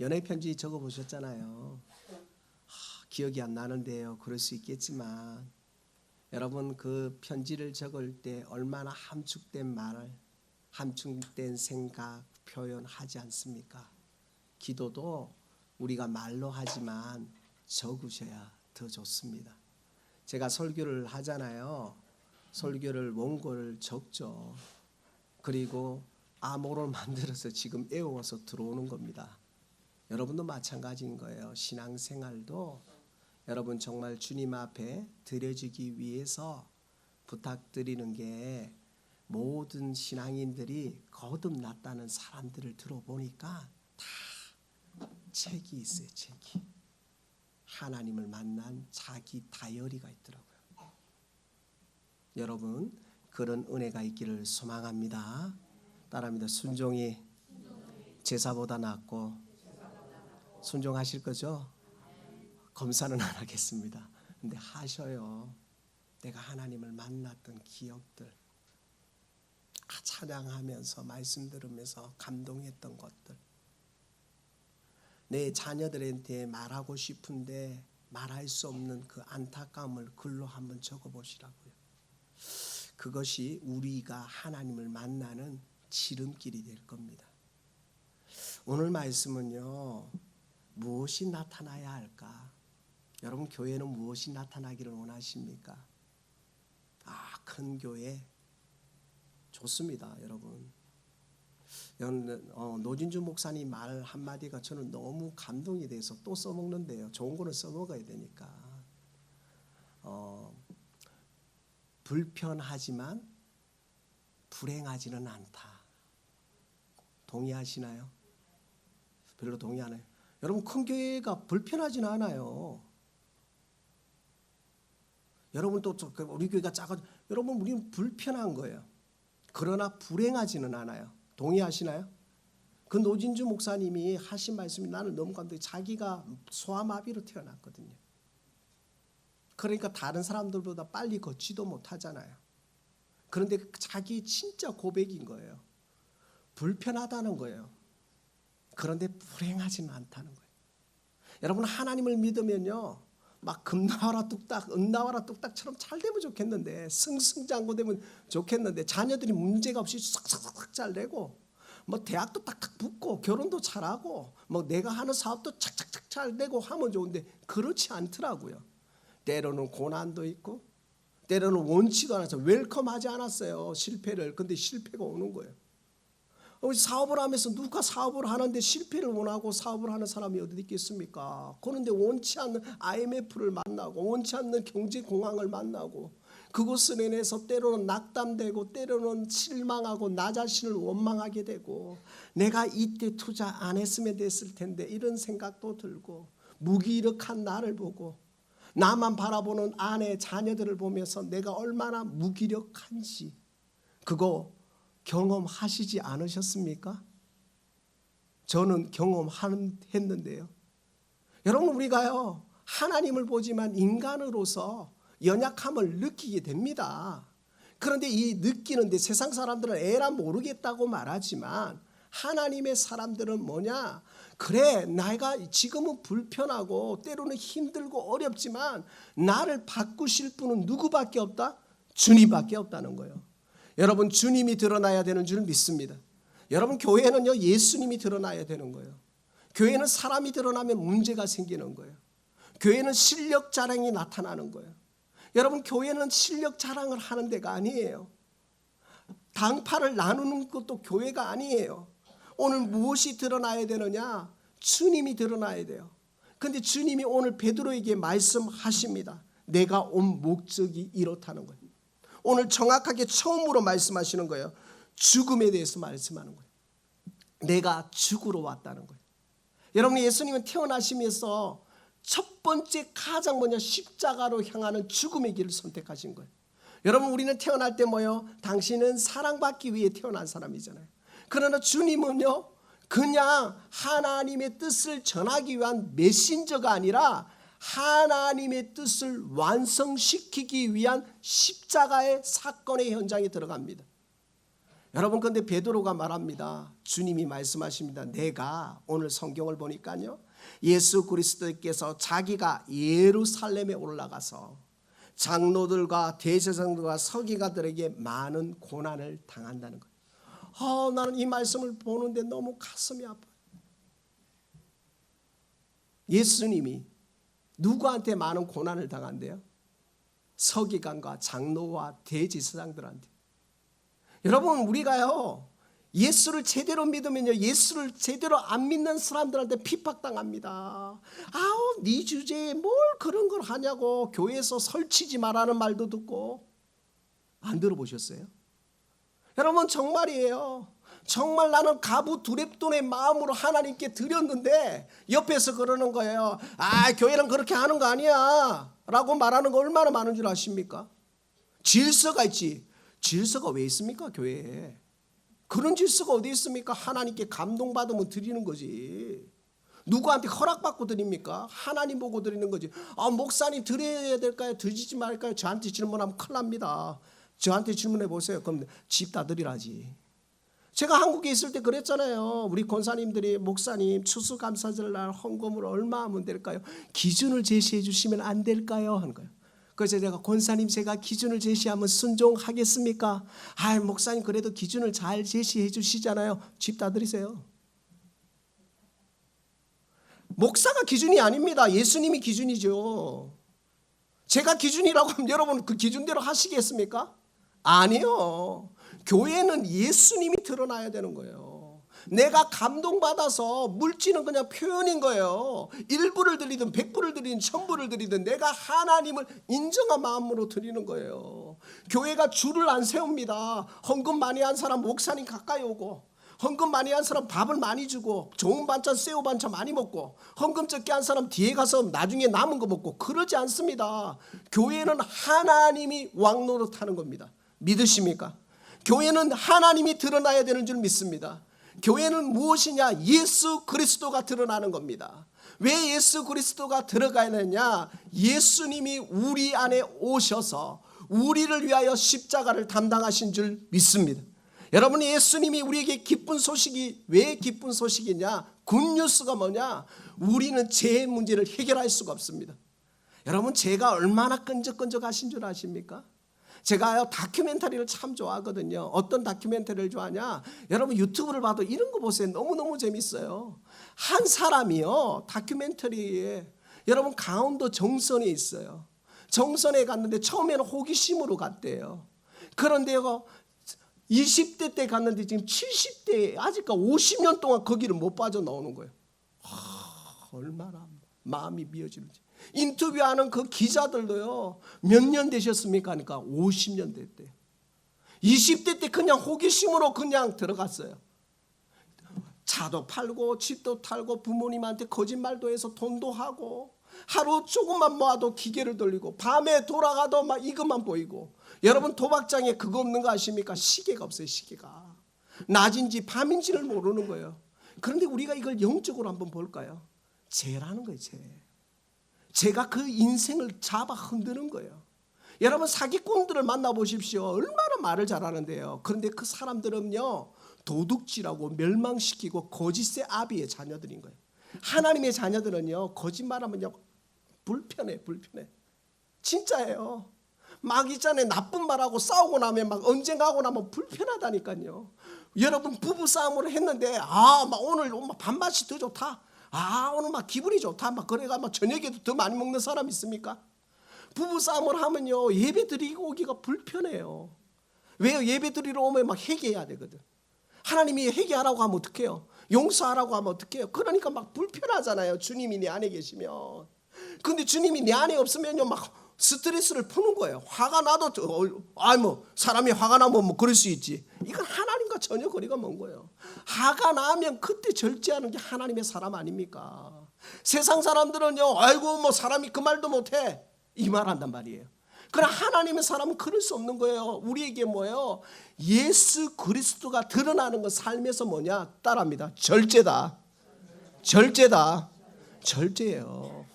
연애 편지 적어 보셨잖아요. 기억이 안 나는데요. 그럴 수 있겠지만 여러분 그 편지를 적을 때 얼마나 함축된 말, 함축된 생각 표현하지 않습니까? 기도도 우리가 말로 하지만 적으셔야 더 좋습니다. 제가 설교를 하잖아요. 설교를 원고를 적죠. 그리고 암호를 만들어서 지금 외워서 들어오는 겁니다. 여러분도 마찬가지인 거예요. 신앙생활도 여러분 정말 주님 앞에 드려지기 위해서 부탁드리는 게 모든 신앙인들이 거듭났다는 사람들을 들어보니까 다 책이 있어요. 책이. 하나님을 만난 자기 다이어리가 있더라고요. 여러분 그런 은혜가 있기를 소망합니다. 따라합니다. 순종이 제사보다 낫고 순종하실 거죠? 검사는 안 하겠습니다. 근데 하셔요. 내가 하나님을 만났던 기억들, 찬양하면서 말씀 들으면서 감동했던 것들, 내 자녀들한테 말하고 싶은데 말할 수 없는 그 안타까움을 글로 한번 적어보시라고요. 그것이 우리가 하나님을 만나는 지름길이 될 겁니다. 오늘 말씀은요, 무엇이 나타나야 할까? 여러분 교회는 무엇이 나타나기를 원하십니까? 큰 교회 좋습니다. 여러분 노진주 목사님 말 한마디가 저는 너무 감동이 돼서 또 써먹는데요. 좋은 거는 써먹어야 되니까. 불편하지만 불행하지는 않다. 동의하시나요? 별로 동의 안 해요. 여러분 큰 교회가 불편하지는 않아요. 여러분 또 우리 교회가 작아져. 여러분 우리는 불편한 거예요. 그러나 불행하지는 않아요. 동의하시나요? 그 노진주 목사님이 하신 말씀이 나는 너무 감동해. 자기가 소아마비로 태어났거든요. 그러니까 다른 사람들보다 빨리 걷지도 못하잖아요. 그런데 자기 진짜 고백인 거예요. 불편하다는 거예요. 그런데 불행하지는 않다는 거예요. 여러분 하나님을 믿으면요, 막 금 나와라 뚝딱, 은 나와라 뚝딱처럼 잘 되면 좋겠는데, 승승장구되면 좋겠는데, 자녀들이 문제가 없이 싹싹싹 잘 되고, 뭐 대학도 딱딱 붙고, 결혼도 잘하고, 뭐 내가 하는 사업도 착착착 잘 되고 하면 좋은데 그렇지 않더라고요. 때로는 고난도 있고, 때로는 원치도 않아서 웰컴하지 않았어요. 실패를. 근데 실패가 오는 거예요. 사업을 하면서 누가 사업을 하는데 실패를 원하고 사업을 하는 사람이 어디 있겠습니까? 그런데 원치 않는 IMF를 만나고 원치 않는 경제 공황을 만나고 그것을 인해서 때로는 낙담되고 때로는 실망하고 나 자신을 원망하게 되고 내가 이때 투자 안 했으면 됐을 텐데 이런 생각도 들고 무기력한 나를 보고 나만 바라보는 아내 자녀들을 보면서 내가 얼마나 무기력한지 그거 경험하시지 않으셨습니까? 저는 경험했는데요. 여러분 우리가요 하나님을 보지만 인간으로서 연약함을 느끼게 됩니다. 그런데 이 느끼는데 세상 사람들은 에라 모르겠다고 말하지만 하나님의 사람들은 뭐냐? 그래 내가 지금은 불편하고 때로는 힘들고 어렵지만 나를 바꾸실 분은 누구밖에 없다? 주님밖에 없다는 거예요. 여러분 주님이 드러나야 되는 줄 믿습니다. 여러분 교회는요 예수님이 드러나야 되는 거예요. 교회는 사람이 드러나면 문제가 생기는 거예요. 교회는 실력 자랑이 나타나는 거예요. 여러분 교회는 실력 자랑을 하는 데가 아니에요. 당파를 나누는 것도 교회가 아니에요. 오늘 무엇이 드러나야 되느냐? 주님이 드러나야 돼요. 그런데 주님이 오늘 베드로에게 말씀하십니다. 내가 온 목적이 이렇다는 거예요. 오늘 정확하게 처음으로 말씀하시는 거예요. 죽음에 대해서 말씀하는 거예요. 내가 죽으러 왔다는 거예요. 여러분 예수님은 태어나시면서 첫 번째 가장 먼저 십자가로 향하는 죽음의 길을 선택하신 거예요. 여러분 우리는 태어날 때 뭐요? 당신은 사랑받기 위해 태어난 사람이잖아요. 그러나 주님은요 그냥 하나님의 뜻을 전하기 위한 메신저가 아니라 하나님의 뜻을 완성시키기 위한 십자가의 사건의 현장에 들어갑니다. 여러분, 근데 베드로가 말합니다. 주님이 말씀하십니다. 내가 오늘 성경을 보니까요, 예수 그리스도께서 자기가 예루살렘에 올라가서 장로들과 대제사장들과 서기관들에게 많은 고난을 당한다는 거예요. 나는 이 말씀을 보는데 너무 가슴이 아파요. 예수님이 누구한테 많은 고난을 당한대요? 서기관과 장로와 대제사장들한테. 여러분, 우리가요, 예수를 제대로 믿으면요, 예수를 제대로 안 믿는 사람들한테 핍박당합니다. 아우, 네 주제에 뭘 그런 걸 하냐고 교회에서 설치지 말라는 말도 듣고. 안 들어보셨어요? 여러분, 정말이에요. 정말 나는 가부두렵돈의 마음으로 하나님께 드렸는데 옆에서 그러는 거예요. 교회는 그렇게 하는 거 아니야 라고 말하는 거 얼마나 많은 줄 아십니까? 질서가 있지. 질서가 왜 있습니까, 교회에? 그런 질서가 어디 있습니까? 하나님께 감동받으면 드리는 거지. 누구한테 허락받고 드립니까? 하나님 보고 드리는 거지. 목사님 드려야 될까요? 드리지 말까요? 저한테 질문하면 큰일 납니다. 저한테 질문해 보세요. 그럼 집 다 드리라지. 제가 한국에 있을 때 그랬잖아요. 우리 권사님들이 목사님 추수감사절날 헌금을 얼마 하면 될까요? 기준을 제시해 주시면 안 될까요? 하는 거예요. 그래서 제가 권사님, 제가 기준을 제시하면 순종하겠습니까? 목사님 그래도 기준을 잘 제시해 주시잖아요. 집 다 드리세요. 목사가 기준이 아닙니다. 예수님이 기준이죠. 제가 기준이라고 하면 여러분 그 기준대로 하시겠습니까? 아니요. 교회는 예수님이 드러나야 되는 거예요. 내가 감동받아서 물질은 그냥 표현인 거예요. 1불을 드리든 100불을 드리든 1000불을 드리든 내가 하나님을 인정한 마음으로 드리는 거예요. 교회가 줄을 안 세웁니다. 헌금 많이 한 사람 목사님 가까이 오고, 헌금 많이 한 사람 밥을 많이 주고, 좋은 반찬 새우 반찬 많이 먹고, 헌금 적게 한 사람 뒤에 가서 나중에 남은 거 먹고, 그러지 않습니다. 교회는 하나님이 왕노릇하는 겁니다. 믿으십니까? 교회는 하나님이 드러나야 되는 줄 믿습니다. 교회는 무엇이냐? 예수 그리스도가 드러나는 겁니다. 왜 예수 그리스도가 들어가야 되느냐? 예수님이 우리 안에 오셔서 우리를 위하여 십자가를 담당하신 줄 믿습니다. 여러분, 예수님이 우리에게 기쁜 소식이 왜 기쁜 소식이냐? 굿뉴스가 뭐냐? 우리는 죄의 문제를 해결할 수가 없습니다. 여러분, 죄가 얼마나 끈적끈적하신 줄 아십니까? 제가요 다큐멘터리를 참 좋아하거든요. 어떤 다큐멘터리를 좋아하냐? 여러분 유튜브를 봐도 이런 거 보세요. 너무너무 재밌어요. 한 사람이요 다큐멘터리에, 여러분 강원도 정선에 있어요. 정선에 갔는데 처음에는 호기심으로 갔대요. 그런데요 20대 때 갔는데 지금 70대, 아직까지 50년 동안 거기를 못 빠져나오는 거예요. 얼마나 마음이 미어지는지. 인터뷰하는 그 기자들도요 몇 년 되셨습니까? 하니까 50년 됐대요. 20대 때 그냥 호기심으로 그냥 들어갔어요. 차도 팔고 집도 탈고 부모님한테 거짓말도 해서 돈도 하고, 하루 조금만 모아도 기계를 돌리고, 밤에 돌아가도 막 이것만 보이고. 여러분 도박장에 그거 없는 거 아십니까? 시계가 없어요. 시계가 낮인지 밤인지를 모르는 거예요. 그런데 우리가 이걸 영적으로 한번 볼까요? 죄라는 거예요. 죄가 그 인생을 잡아 흔드는 거예요. 여러분 사기꾼들을 만나보십시오. 얼마나 말을 잘하는데요. 그런데 그 사람들은요 도둑질하고 멸망시키고 거짓의 아비의 자녀들인 거예요. 하나님의 자녀들은요 거짓말하면요 불편해. 진짜예요. 막 있잖아요. 나쁜 말하고 싸우고 나면 막 언젠가 하고 나면 불편하다니까요. 여러분 부부싸움을 했는데 막 오늘 밥맛이 더 좋다. 오늘 막 기분이 좋다. 막 그래가 막 저녁에도 더 많이 먹는 사람 있습니까? 부부싸움을 하면요 예배 드리고 오기가 불편해요. 왜요? 예배 드리러 오면 막 회개해야 되거든. 하나님이 회개하라고 하면 어떡해요? 용서하라고 하면 어떡해요? 그러니까 막 불편하잖아요. 주님이 내 안에 계시면. 근데 주님이 내 안에 없으면요 막 스트레스를 푸는 거예요. 화가 나도 사람이 화가 나면 뭐 그럴 수 있지. 이건 하나님과 전혀 거리가 먼 거예요. 화가 나면 그때 절제하는 게 하나님의 사람 아닙니까? 세상 사람들은요 아이고 사람이 그 말도 못해 이 말 한단 말이에요. 그러나 하나님의 사람은 그럴 수 없는 거예요. 우리에게 뭐예요? 예수 그리스도가 드러나는 건 삶에서 뭐냐? 따라합니다. 절제예요.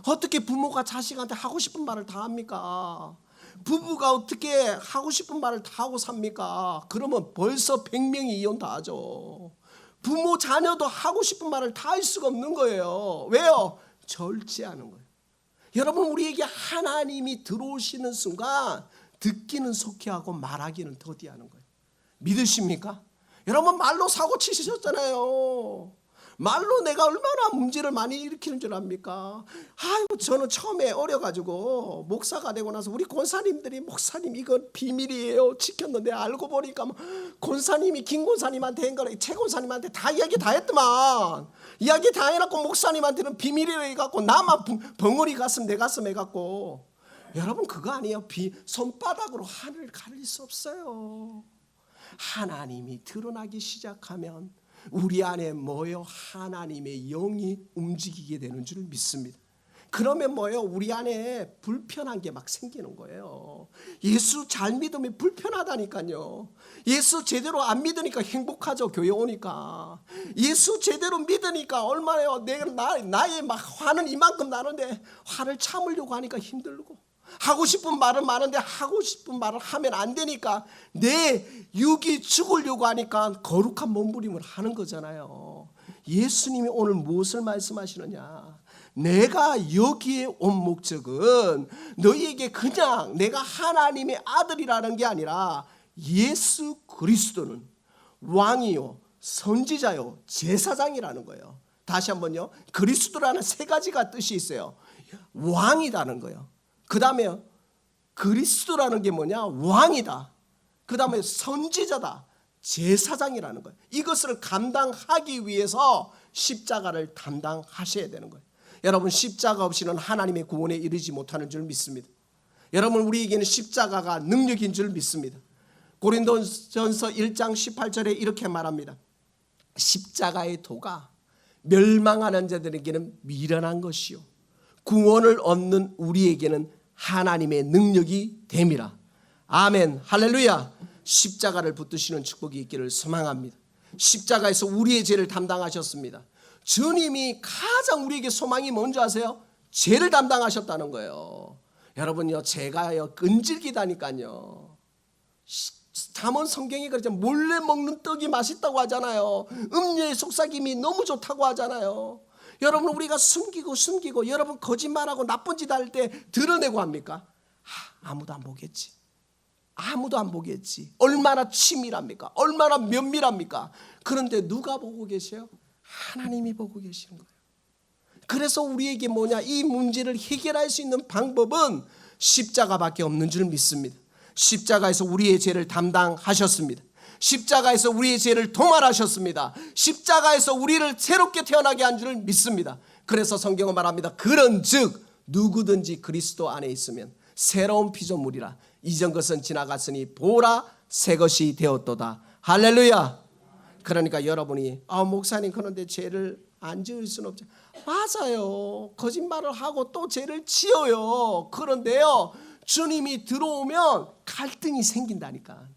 어떻게 부모가 자식한테 하고 싶은 말을 다 합니까? 부부가 어떻게 하고 싶은 말을 다 하고 삽니까? 그러면 벌써 100명이 이혼 다 하죠. 부모 자녀도 하고 싶은 말을 다 할 수가 없는 거예요. 왜요? 절제하는 거예요. 여러분, 우리에게 하나님이 들어오시는 순간 듣기는 속히하고 말하기는 더디하는 거예요. 믿으십니까? 여러분, 말로 사고 치셨잖아요. 말로 내가 얼마나 문제를 많이 일으키는 줄 압니까? 아이고, 저는 처음에 어려가지고 목사가 되고 나서 우리 권사님들이 목사님 이건 비밀이에요 지켰는데, 알고 보니까 권사님이 김 권사님한테 한 거를 최 권사님한테 다 이야기 다 했더만, 이야기 다 해놓고 목사님한테는 비밀이라고 해갖고 나만 벙어리 가슴 내 가슴 해갖고. 여러분, 그거 아니에요. 손바닥으로 하늘을 가릴 수 없어요. 하나님이 드러나기 시작하면 우리 안에 뭐요? 하나님의 영이 움직이게 되는 줄 믿습니다. 그러면 뭐요? 우리 안에 불편한 게 막 생기는 거예요. 예수 잘 믿으면 불편하다니까요. 예수 제대로 안 믿으니까 행복하죠. 교회 오니까. 예수 제대로 믿으니까 얼마나 나의 막 화는 이만큼 나는데 화를 참으려고 하니까 힘들고, 하고 싶은 말은 많은데 하고 싶은 말을 하면 안 되니까 내 육이 죽으려고 하니까 거룩한 몸부림을 하는 거잖아요. 예수님이 오늘 무엇을 말씀하시느냐? 내가 여기에 온 목적은 너희에게 그냥 내가 하나님의 아들이라는 게 아니라 예수 그리스도는 왕이요 선지자요 제사장이라는 거예요. 다시 한번요. 그리스도라는 세 가지가 뜻이 있어요. 왕이라는 거예요. 그 다음에 그리스도라는 게 뭐냐? 왕이다. 그 다음에 선지자다. 제사장이라는 거예요. 이것을 감당하기 위해서 십자가를 담당하셔야 되는 거예요. 여러분, 십자가 없이는 하나님의 구원에 이르지 못하는 줄 믿습니다. 여러분, 우리에게는 십자가가 능력인 줄 믿습니다. 고린도전서 1장 18절에 이렇게 말합니다. 십자가의 도가 멸망하는 자들에게는 미련한 것이요 구원을 얻는 우리에게는 하나님의 능력이 됨이라. 아멘, 할렐루야. 십자가를 붙드시는 축복이 있기를 소망합니다. 십자가에서 우리의 죄를 담당하셨습니다. 주님이 가장 우리에게 소망이 뭔지 아세요? 죄를 담당하셨다는 거예요. 여러분요, 죄가요 끈질기다니까요. 잠언 성경에 그렇죠. 몰래 먹는 떡이 맛있다고 하잖아요. 음료의 속삭임이 너무 좋다고 하잖아요. 여러분, 우리가 숨기고 여러분 거짓말하고 나쁜 짓 할 때 드러내고 합니까? 아무도 안 보겠지. 아무도 안 보겠지. 얼마나 치밀합니까? 얼마나 면밀합니까? 그런데 누가 보고 계세요? 하나님이 보고 계시는 거예요. 그래서 우리에게 뭐냐? 이 문제를 해결할 수 있는 방법은 십자가밖에 없는 줄 믿습니다. 십자가에서 우리의 죄를 담당하셨습니다. 십자가에서 우리의 죄를 도말하셨습니다. 십자가에서 우리를 새롭게 태어나게 한 줄 믿습니다. 그래서 성경은 말합니다. 그런즉 누구든지 그리스도 안에 있으면 새로운 피조물이라. 이전 것은 지나갔으니 보라 새 것이 되었도다. 할렐루야. 그러니까 여러분이 목사님 그런데 죄를 안 지을 수는 없죠. 맞아요. 거짓말을 하고 또 죄를 지어요. 그런데요, 주님이 들어오면 갈등이 생긴다니까.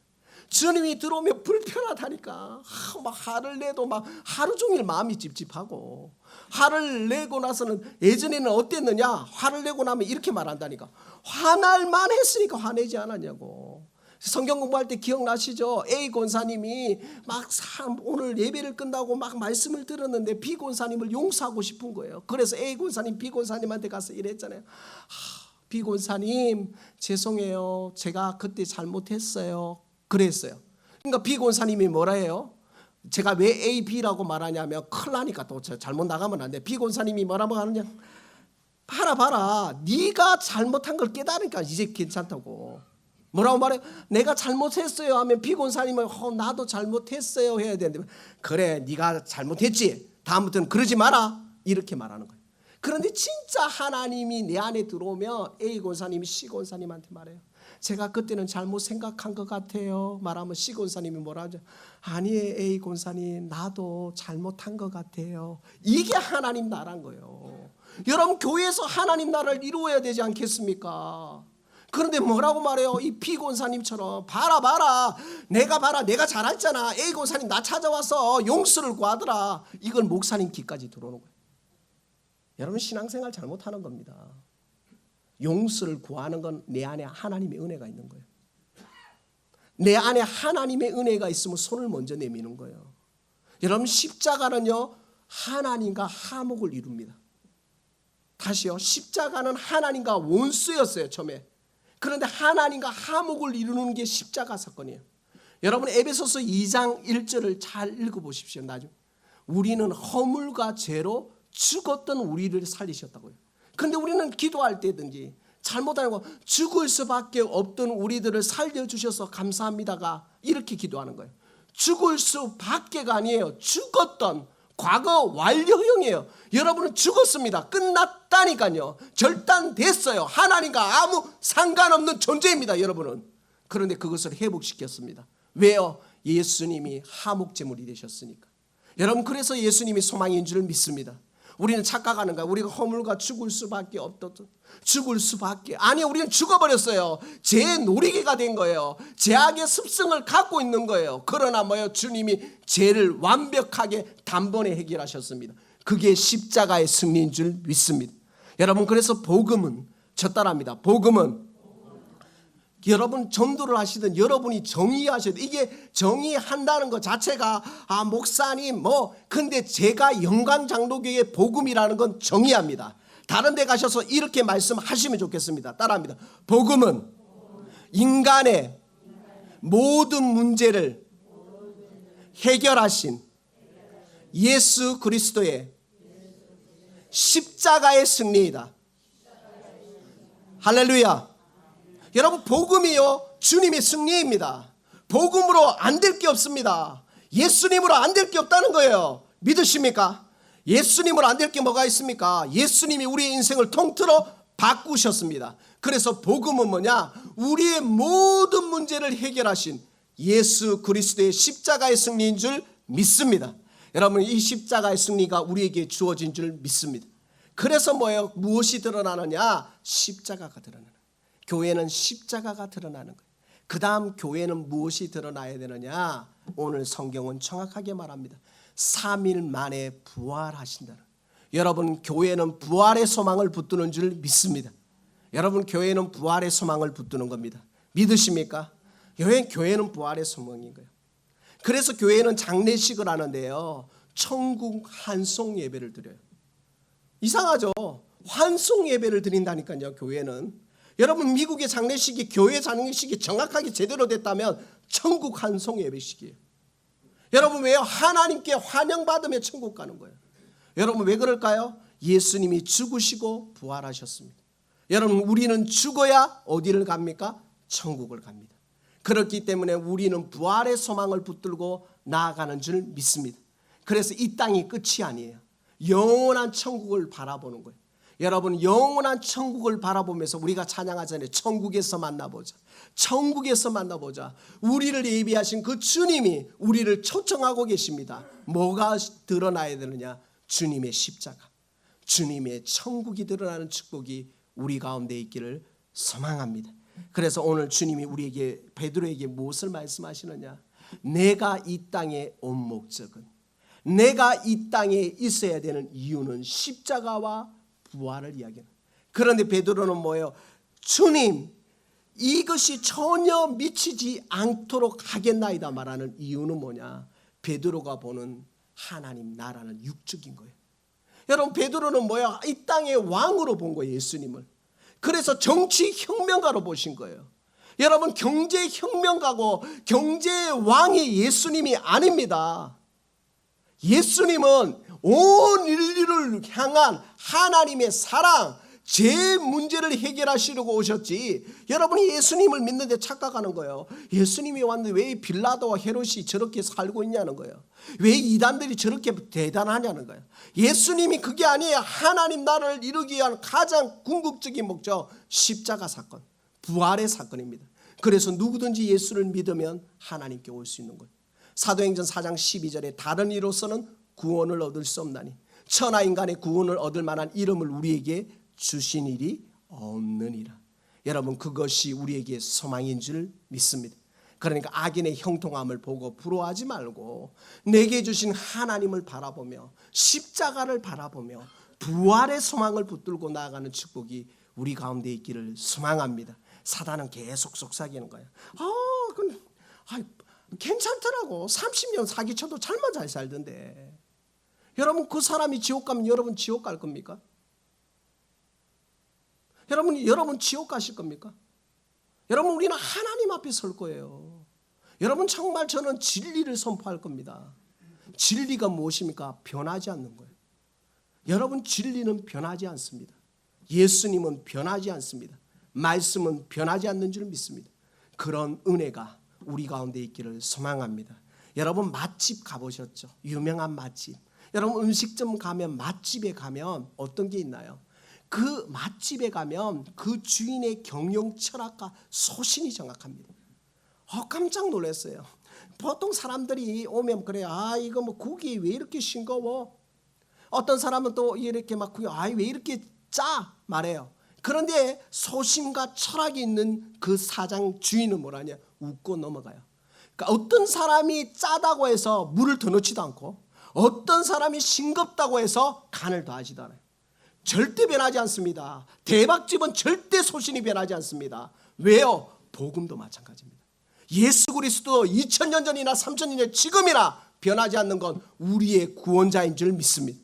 주님이 들어오면 불편하다니까. 막 화를 내도 막 하루 종일 마음이 찝찝하고, 화를 내고 나서는 예전에는 어땠느냐? 화를 내고 나면 이렇게 말한다니까. 화날만 했으니까 화내지 않았냐고. 성경 공부할 때 기억나시죠? A 권사님이 막 오늘 예배를 끝나고 막 말씀을 들었는데 B 권사님을 용서하고 싶은 거예요. 그래서 A 권사님 B 권사님한테 가서 이랬잖아요. B 권사님 죄송해요. 제가 그때 잘못했어요. 그랬어요. 그러니까 B 권사님이 뭐라 해요? 제가 왜 A, B라고 말하냐면 큰일 나니까 또 잘못 나가면 안 돼. B 권사님이 뭐라고 하느냐? 봐라. 네가 잘못한 걸 깨달으니까 이제 괜찮다고. 뭐라고 말해? 내가 잘못했어요 하면 B 권사님은 나도 잘못했어요 해야 되는데, 그래 네가 잘못했지. 다음부터는 그러지 마라. 이렇게 말하는 거예요. 그런데 진짜 하나님이 내 안에 들어오면 A 권사님이 C 권사님한테 말해요. 제가 그때는 잘못 생각한 것 같아요. 말하면 C 권사님이 뭐라 하죠? 아니에요 A 권사님, 나도 잘못한 것 같아요. 이게 하나님 나라인 거예요. 여러분, 교회에서 하나님 나라를 이루어야 되지 않겠습니까? 그런데 뭐라고 말해요? 이 B 권사님처럼 봐라 내가 잘했잖아. A 권사님 나 찾아와서 용서를 구하더라. 이걸 목사님 귀까지 들어오는 거예요. 여러분 신앙생활 잘못하는 겁니다. 용서를 구하는 건 내 안에 하나님의 은혜가 있는 거예요. 내 안에 하나님의 은혜가 있으면 손을 먼저 내미는 거예요. 여러분 십자가는요 하나님과 화목을 이룹니다. 다시요, 십자가는 하나님과 원수였어요 처음에. 그런데 하나님과 화목을 이루는 게 십자가 사건이에요. 여러분 에베소서 2장 1절을 잘 읽어보십시오. 나중에 우리는 허물과 죄로 죽었던 우리를 살리셨다고요. 그런데 우리는 기도할 때든지 잘못하고 죽을 수밖에 없던 우리들을 살려주셔서 감사합니다가 이렇게 기도하는 거예요. 죽을 수밖에가 아니에요. 죽었던 과거 완료형이에요. 여러분은 죽었습니다. 끝났다니까요. 절단됐어요. 하나님과 아무 상관없는 존재입니다. 여러분은. 그런데 그것을 회복시켰습니다. 왜요? 예수님이 화목제물이 되셨으니까. 여러분 그래서 예수님이 소망인 줄 믿습니다. 우리는 착각하는 거야. 우리가 허물과 죽을 수밖에 없던, 죽을 수밖에. 아니 우리는 죽어버렸어요. 죄의 놀이개가 된 거예요. 죄악의 습성을 갖고 있는 거예요. 그러나 뭐예요? 주님이 죄를 완벽하게 단번에 해결하셨습니다. 그게 십자가의 승리인 줄 믿습니다. 여러분 그래서 복음은 저 따라합니다. 복음은 여러분 전도를 하시든 여러분이 정의하셔도 이게 정의한다는 것 자체가 목사님 근데 제가 영광장로교의 복음이라는 건 정의합니다. 다른 데 가셔서 이렇게 말씀하시면 좋겠습니다. 따라합니다. 복음은 인간의 모든 문제를 해결하신 예수 그리스도의 십자가의 승리이다. 할렐루야. 여러분 복음이요 주님의 승리입니다. 복음으로 안 될 게 없습니다. 예수님으로 안 될 게 없다는 거예요. 믿으십니까? 예수님으로 안 될 게 뭐가 있습니까? 예수님이 우리의 인생을 통틀어 바꾸셨습니다. 그래서 복음은 뭐냐? 우리의 모든 문제를 해결하신 예수 그리스도의 십자가의 승리인 줄 믿습니다. 여러분 이 십자가의 승리가 우리에게 주어진 줄 믿습니다. 그래서 뭐예요? 무엇이 드러나느냐? 십자가가 드러나는 거예요. 교회는 십자가가 드러나는 거예요. 그 다음 교회는 무엇이 드러나야 되느냐? 오늘 성경은 정확하게 말합니다. 3일 만에 부활하신다는. 여러분 교회는 부활의 소망을 붙드는 줄 믿습니다. 여러분 교회는 부활의 소망을 붙드는 겁니다. 믿으십니까? 교회는 부활의 소망인 거예요. 그래서 교회는 장례식을 하는데요 천국 환송 예배를 드려요. 이상하죠? 환송 예배를 드린다니까요. 교회는. 여러분 미국의 장례식이 교회 장례식이 정확하게 제대로 됐다면 천국 환송 예배식이에요. 여러분 왜요? 하나님께 환영받으며 천국 가는 거예요. 여러분 왜 그럴까요? 예수님이 죽으시고 부활하셨습니다. 여러분 우리는 죽어야 어디를 갑니까? 천국을 갑니다. 그렇기 때문에 우리는 부활의 소망을 붙들고 나아가는 줄 믿습니다. 그래서 이 땅이 끝이 아니에요. 영원한 천국을 바라보는 거예요. 여러분 영원한 천국을 바라보면서 우리가 찬양하잖아요. 천국에서 만나보자. 천국에서 만나보자. 우리를 예비하신 그 주님이 우리를 초청하고 계십니다. 뭐가 드러나야 되느냐? 주님의 십자가. 주님의 천국이 드러나는 축복이 우리 가운데 있기를 소망합니다. 그래서 오늘 주님이 우리에게 베드로에게 무엇을 말씀하시느냐? 내가 이 땅에 온 목적은, 내가 이 땅에 있어야 되는 이유는 십자가와 부활을 이야기하는. 그런데 베드로는 뭐예요? 주님 이것이 전혀 미치지 않도록 하겠나이다 말하는 이유는 뭐냐? 베드로가 보는 하나님 나라는 육적인 거예요. 여러분 베드로는 뭐야? 이 땅의 왕으로 본 거예요. 예수님을. 그래서 정치혁명가로 보신 거예요. 여러분 경제혁명가고 경제의 왕이 예수님이 아닙니다. 예수님은 온 인류를 향한 하나님의 사랑, 죄 문제를 해결하시려고 오셨지. 여러분이 예수님을 믿는데 착각하는 거예요. 예수님이 왔는데 왜 빌라도와 헤롯이 저렇게 살고 있냐는 거예요. 왜 이단들이 저렇게 대단하냐는 거예요. 예수님이 그게 아니에요. 하나님 나라를 이루기 위한 가장 궁극적인 목적, 십자가 사건, 부활의 사건입니다. 그래서 누구든지 예수를 믿으면 하나님께 올 수 있는 거예요. 사도행전 4장 12절에 다른 이로서는 구원을 얻을 수 없나니 천하 인간의 구원을 얻을 만한 이름을 우리에게 주신 일이 없느니라. 여러분 그것이 우리에게 소망인 줄 믿습니다. 그러니까 악인의 형통함을 보고 부러워하지 말고 내게 주신 하나님을 바라보며 십자가를 바라보며 부활의 소망을 붙들고 나아가는 축복이 우리 가운데 있기를 소망합니다. 사단은 계속 속삭이는 거예요. 괜찮더라고. 30년 사기쳐도 잘만 잘 살던데. 여러분 그 사람이 지옥 가면 여러분 지옥 갈 겁니까? 여러분 지옥 가실 겁니까? 여러분 우리는 하나님 앞에 설 거예요. 여러분 정말 저는 진리를 선포할 겁니다. 진리가 무엇입니까? 변하지 않는 거예요. 여러분 진리는 변하지 않습니다. 예수님은 변하지 않습니다. 말씀은 변하지 않는 줄 믿습니다. 그런 은혜가 우리 가운데 있기를 소망합니다. 여러분 맛집 가보셨죠? 유명한 맛집. 여러분 음식점 가면 맛집에 가면 어떤 게 있나요? 그 맛집에 가면 그 주인의 경영 철학과 소신이 정확합니다. 깜짝 놀랐어요. 보통 사람들이 오면 그래요. 이거 뭐 국이 왜 이렇게 싱거워? 어떤 사람은 또 이렇게 막 왜 이렇게 짜? 말해요. 그런데 소신과 철학이 있는 그 사장 주인은 뭐라냐? 웃고 넘어가요. 그러니까 어떤 사람이 짜다고 해서 물을 더 넣지도 않고 어떤 사람이 싱겁다고 해서 간을 더하지도 않아요. 절대 변하지 않습니다. 대박집은 절대 소신이 변하지 않습니다. 왜요? 복음도 마찬가지입니다. 예수 그리스도 2000년 전이나 3000년 전 지금이나 변하지 않는 건 우리의 구원자인 줄 믿습니다.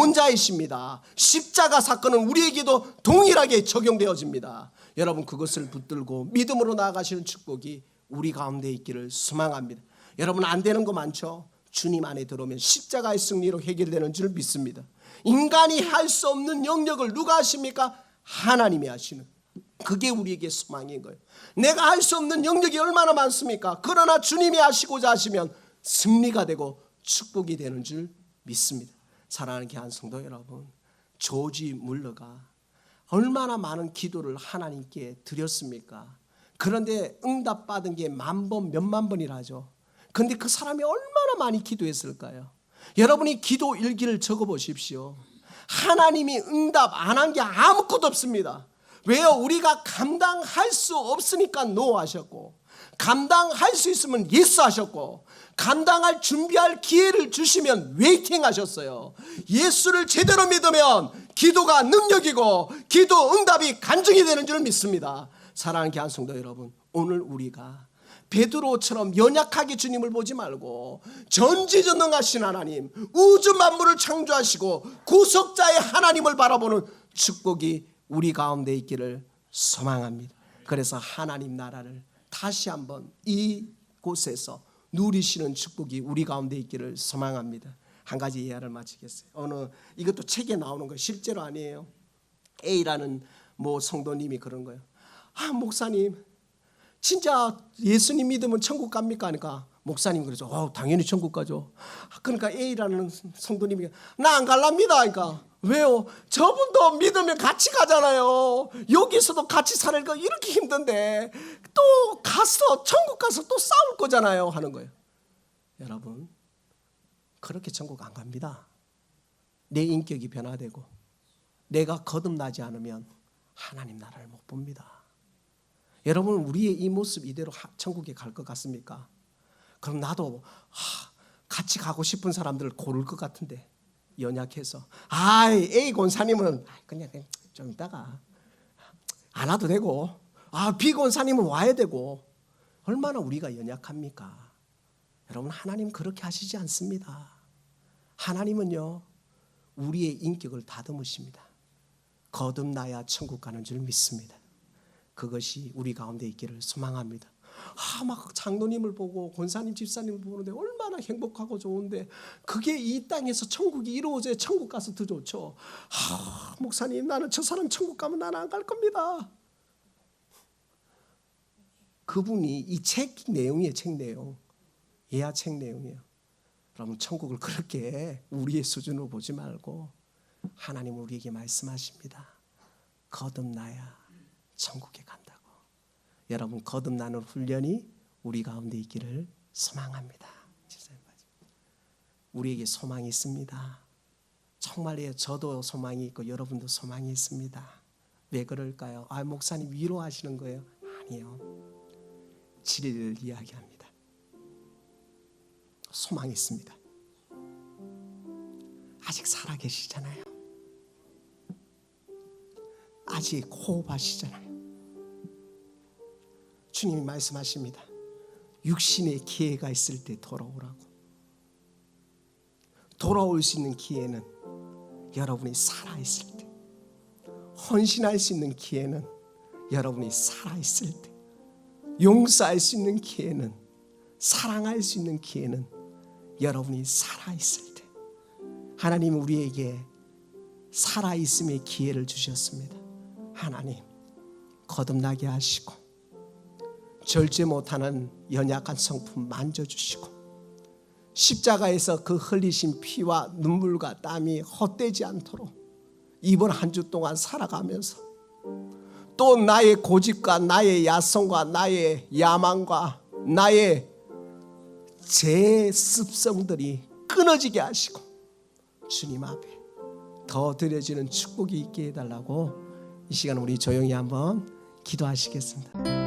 구원자이십니다. 십자가 사건은 우리에게도 동일하게 적용되어집니다. 여러분 그것을 붙들고 믿음으로 나아가시는 축복이 우리 가운데 있기를 소망합니다. 여러분 안 되는 거 많죠? 주님 안에 들어오면 십자가의 승리로 해결되는 줄 믿습니다. 인간이 할 수 없는 영역을 누가 하십니까? 하나님이 하시는. 그게 우리에게 소망인 거예요. 내가 할 수 없는 영역이 얼마나 많습니까? 그러나 주님이 하시고자 하시면 승리가 되고 축복이 되는 줄 믿습니다. 사랑하는 귀한 성도 여러분, 조지 물러가 얼마나 많은 기도를 하나님께 드렸습니까? 그런데 응답받은 게 10,000번, 몇만 번이라 하죠. 그런데 그 사람이 얼마나 많이 기도했을까요? 여러분이 기도 일기를 적어보십시오. 하나님이 응답 안 한 게 아무것도 없습니다. 왜요? 우리가 감당할 수 없으니까 노하셨고, 감당할 수 있으면 예스 하셨고, 감당할 준비할 기회를 주시면 웨이팅 하셨어요. 예수를 제대로 믿으면 기도가 능력이고 기도 응답이 간증이 되는 줄 믿습니다. 사랑하는 귀한 성도 여러분, 오늘 우리가 베드로처럼 연약하게 주님을 보지 말고 전지전능하신 하나님, 우주 만물을 창조하시고 구속자의 하나님을 바라보는 축복이 우리 가운데 있기를 소망합니다. 그래서 하나님 나라를 다시 한번 이곳에서 누리시는 축복이 우리 가운데 있기를 소망합니다. 한 가지 예화를 마치겠어요. 이것도 책에 나오는 거예요. 실제로 아니에요. A라는 성도님이 그런 거예요. 목사님, 진짜 예수님 믿으면 천국 갑니까? 하니까 목사님 그러죠. 당연히 천국 가죠. 그러니까 A라는 성도님이 나 안 갈랍니다. 그러니까 왜요? 저분도 믿으면 같이 가잖아요. 여기서도 같이 사는 거 이렇게 힘든데 또 가서 천국 가서 또 싸울 거잖아요 하는 거예요. 여러분 그렇게 천국 안 갑니다. 내 인격이 변화되고 내가 거듭나지 않으면 하나님 나라를 못 봅니다. 여러분 우리의 이 모습 이대로 천국에 갈 것 같습니까? 그럼 나도 같이 가고 싶은 사람들을 고를 것 같은데 연약해서 A 권사님은 그냥 좀 이따가 안 와도 되고 B 권사님은 와야 되고 얼마나 우리가 연약합니까? 여러분 하나님 그렇게 하시지 않습니다. 하나님은요 우리의 인격을 다듬으십니다. 거듭나야 천국 가는 줄 믿습니다. 그것이 우리 가운데 있기를 소망합니다. 막 장로님을 보고 권사님 집사님을 보는데 얼마나 행복하고 좋은데 그게 이 땅에서 천국이 이루어져야 천국 가서 더 좋죠. 목사님 나는 저 사람 천국 가면 나는 안 갈 겁니다. 그분이 이 책 내용이에요. 책 내용. 예화 책 내용이에요. 여러분 천국을 그렇게 우리의 수준으로 보지 말고 하나님 우리에게 말씀하십니다. 거듭나야 천국에 간다고. 여러분 거듭나는 훈련이 우리 가운데 있기를 소망합니다. 우리에게 소망이 있습니다. 정말이에요. 저도 소망이 있고 여러분도 소망이 있습니다. 왜 그럴까요? 목사님 위로하시는 거예요? 아니요. 진리를 이야기합니다. 소망이 있습니다. 아직 살아계시잖아요. 아직 호흡하시잖아요. 주님이 말씀하십니다. 육신의 기회가 있을 때 돌아오라고. 돌아올 수 있는 기회는 여러분이 살아있을 때, 헌신할 수 있는 기회는 여러분이 살아있을 때, 용서할 수 있는 기회는, 사랑할 수 있는 기회는 여러분이 살아있을 때. 하나님은 우리에게 살아있음의 기회를 주셨습니다. 하나님, 거듭나게 하시고 절제 못하는 연약한 성품 만져주시고 십자가에서 그 흘리신 피와 눈물과 땀이 헛되지 않도록 이번 한 주 동안 살아가면서 또 나의 고집과 나의 야성과 나의 야망과 나의 제 습성들이 끊어지게 하시고 주님 앞에 더 드려지는 축복이 있게 해달라고 이 시간 우리 조용히 한번 기도하시겠습니다.